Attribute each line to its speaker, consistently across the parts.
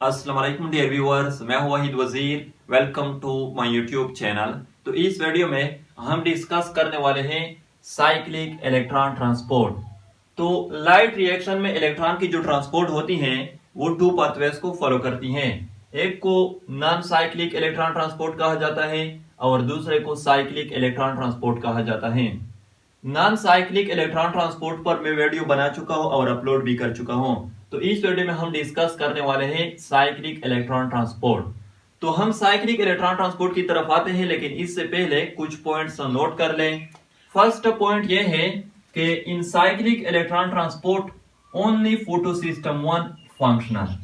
Speaker 1: अस्सलाम वालेकुम dear viewers, मैं हूं Wahid Wazir. Welcome to my YouTube channel. तो इस वीडियो में हम डिस्कस करने वाले हैं साइक्लिक इलेक्ट्रॉन ट्रांसपोर्ट। तो लाइट रिएक्शन में इलेक्ट्रॉन की जो ट्रांसपोर्ट होती हैं वो टू पाथवेज को फॉलो करती हैं। एक को नॉन साइक्लिक इलेक्ट्रॉन ट्रांसपोर्ट कहा जाता है और दूसरे को साइक्लिक इलेक्ट्रॉन ट्रांसपोर्ट कहा जाता है। नॉन साइक्लिक इलेक्ट्रॉन ट्रांसपोर्ट पर मैं वीडियो बना चुका हूं और अपलोड भी कर चुका हूं। तो इस वीडियो में हम डिस्कस करने वाले हैं साइक्लिक इलेक्ट्रॉन ट्रांसपोर्ट। तो हम साइक्लिक इलेक्ट्रॉन ट्रांसपोर्ट की तरफ आते हैं, लेकिन इससे पहले कुछ पॉइंट्स नोट कर लें। फर्स्ट पॉइंट यह है कि in cyclic electron transport only photo system one functional.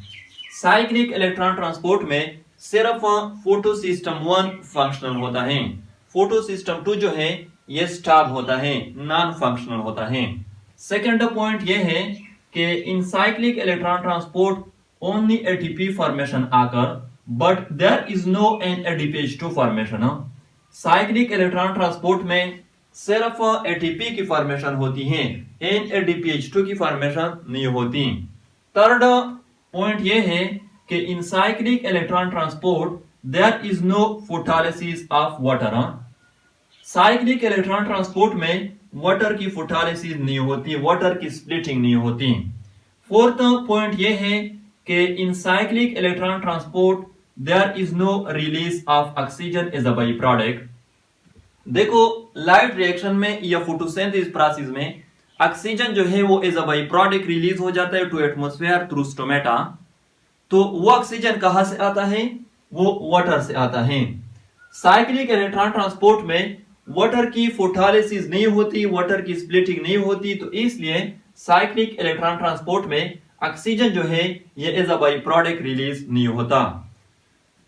Speaker 1: Cyclic electron transport में सिर्फ फोटो सिस्टम वन फंक्शनल होता है। फोटो सिस्टम टू जो है ये स्टॉप होता है, नॉन फंक्शनल होता है। सेकंड पॉइंट ये है कि in cyclic electron transport only ATP formation आकर, but there is no NADPH2 formation. Cyclic electron transport में सिर्फ एटीपी की फॉर्मेशन होती है, NADPH2 की फॉर्मेशन नहीं होती। थर्ड पॉइंट ये है कि in cyclic electron transport there is no photolysis of water. Cyclic electron transport में वाटर की फोटोलिसिस नहीं होती, वाटर की स्प्लिटिंग नहीं होती। फोर्थ पॉइंट यह है कि in cyclic electron transport there is no release of oxygen as a by product. देखो, लाइट रिएक्शन में या फोटोसिंथेसिस प्रोसेस में ऑक्सीजन जो है वो as a by product release हो जाता है टू एटमॉस्फेयर थ्रू स्टोमेटा। तो वो ऑक्सीजन कहां से आता है? वो वाटर से आता है। साइक्लिक इलेक्ट्रॉन ट्रांसपोर्ट में वाटर की फोटोलिसिस नहीं होती, वाटर की स्प्लिटिंग नहीं होती, तो इसलिए साइक्लिक इलेक्ट्रॉन ट्रांसपोर्ट में ऑक्सीजन जो है ये as a by product release नहीं होता।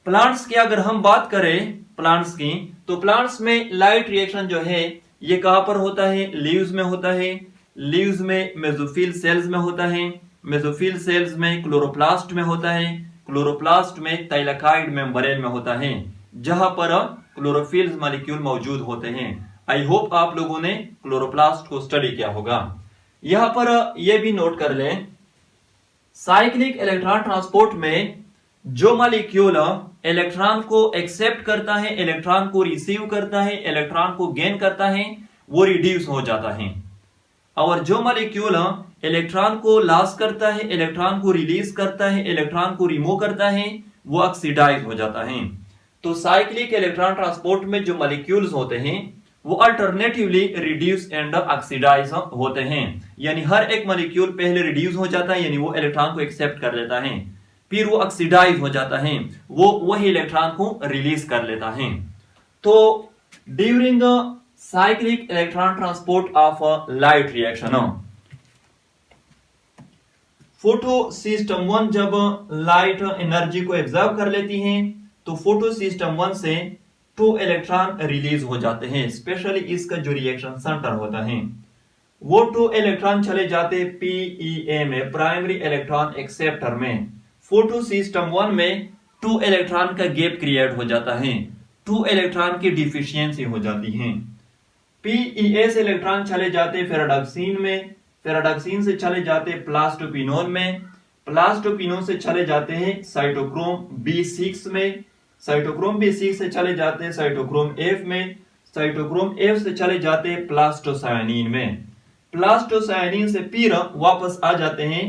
Speaker 1: प्लांट्स की अगर हम बात करें प्लांट्स की, तो प्लांट्स में लाइट रिएक्शन जो है ये कहां पर होता है? लीव्स में होता है। लीव्स में मेसोफिल सेल्स में होता है। मेसोफिल सेल्स में क्लोरोप्लास्ट में होता है। क्लोरोप्लास्ट में थाइलाकाइड मेम्ब्रेन में होता है, जहां पर क्लोरोफिल मॉलिक्यूल मौजूद होते हैं। आई होप आप लोगों ने क्लोरोप्लास्ट को स्टडी किया होगा। यहां पर यह भी नोट कर लें, साइक्लिक इलेक्ट्रॉन ट्रांसपोर्ट में जो मॉलिक्यूल इलेक्ट्रॉन को एक्सेप्ट करता है, इलेक्ट्रॉन को रिसीव करता है, इलेक्ट्रॉन को गेन करता है, वो रिड्यूस हो जाता है। और जो मॉलिक्यूल इलेक्ट्रॉन को लॉस करता है, इलेक्ट्रॉन को रिलीज करता है, इलेक्ट्रॉन को रिमूव करता है, वो ऑक्सीडाइज हो जाता है। तो साइक्लिक इलेक्ट्रॉन ट्रांसपोर्ट में जो मॉलिक्यूल्स होते हैं वो अल्टरनेटिवली रिड्यूस एंड ऑक्सीडाइज होते हैं। यानी हर एक मॉलिक्यूल पहले रिड्यूस हो जाता है, यानी वो इलेक्ट्रॉन को एक्सेप्ट कर लेता है, फिर वो ऑक्सीडाइज हो जाता है, वो वही इलेक्ट्रॉन को रिलीज कर लेता है। तो during cyclic electron transport of light reaction, photo system one जब लाइट एनर्जी को एब्जॉर्ब कर लेती है तो फोटो सिस्टम वन से 2 इलेक्ट्रॉन रिलीज हो जाते हैं। स्पेशली इसका जो रिएक्शन सेंटर होता है वो 2 इलेक्ट्रॉन चले जाते हैं PEA में, प्राइमरी इलेक्ट्रॉन एक्सेप्टर में। फोटो सिस्टम वन में 2 इलेक्ट्रॉन का गैप क्रिएट हो जाता है, 2 इलेक्ट्रॉन की डिफिशियंसी हो जाती है। PEA से इलेक्ट्रॉन चले जाते फेराडॉक्सिन में, फेराडॉक्सिन से चले जाते प्लास्टोपिनोन में, प्लास्टोपिनोन से चले जाते हैं साइटोक्रोम B6 में, साइटोक्रोम B6 से चले जाते हैं साइटोक्रोम F में, साइटोक्रोम F से चले जाते हैं प्लास्टोसायनिन में, प्लास्टोसायनिन से फिर वापस आ जाते हैं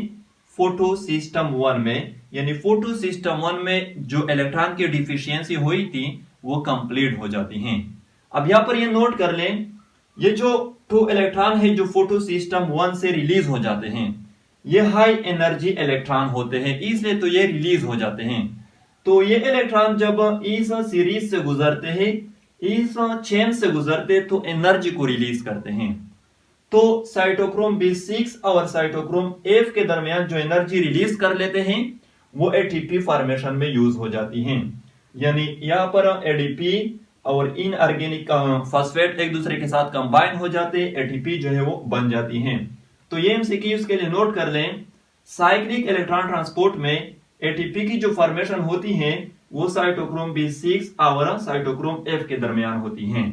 Speaker 1: फोटो सिस्टम वन में। यानी फोटो सिस्टम वन में जो इलेक्ट्रॉन की डिफिशियंसी हुई थी वो कंप्लीट हो जाती हैं। अब यहां पर ये नोट कर लें, ये जो 2 इलेक्ट्रॉन है जो फोटो सिस्टम वन से रिलीज हो जाते हैं ये हाई एनर्जी इलेक्ट्रॉन होते हैं, इसलिए तो ये रिलीज हो जाते हैं। तो ये इलेक्ट्रॉन जब इस सीरीज से गुजरते हैं, इस चेन से गुजरते तो एनर्जी को रिलीज करते हैं। तो साइटोक्रोम B6 और साइटोक्रोम F के दरमियान जो एनर्जी रिलीज कर लेते हैं वो ATP फॉर्मेशन में यूज हो जाती हैं। यानी यहां पर ADP और इनऑर्गेनिक फॉस्फेट एक दूसरे के साथ कंबाइन हो जाते, ATP जो है वो बन जाती हैं। तो ये MCQs के लिए नोट कर लें, साइक्लिक इलेक्ट्रॉन ट्रांसपोर्ट में ATP की जो फॉर्मेशन होती है वो साइटोक्रोम B6 और साइटोक्रोम F के दरमियान होती हैं।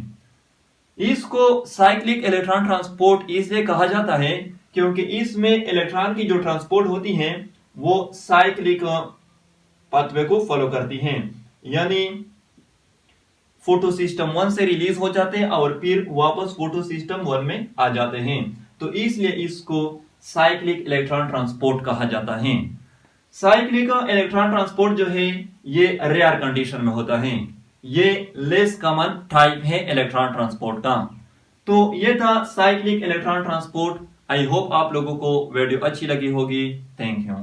Speaker 1: इसको साइक्लिक इलेक्ट्रॉन ट्रांसपोर्ट इसलिए कहा जाता है क्योंकि इसमें इलेक्ट्रॉन की जो ट्रांसपोर्ट होती है वो साइक्लिक पाथवे को फॉलो करती हैं, यानी फोटो सिस्टम 1 से रिलीज हो जाते हैं और फिर वापस फोटो सिस्टम 1 में आ जाते हैं। तो इसलिए इसको साइक्लिक इलेक्ट्रॉन ट्रांसपोर्ट कहा जाता है। साइक्लिक इलेक्ट्रॉन ट्रांसपोर्ट जो है ये रेयर कंडीशन में होता है, ये लेस कॉमन टाइप है इलेक्ट्रॉन ट्रांसपोर्ट का। तो ये था cyclic electron transport. I hope आप लोगों को वीडियो अच्छी लगी होगी। Thank you.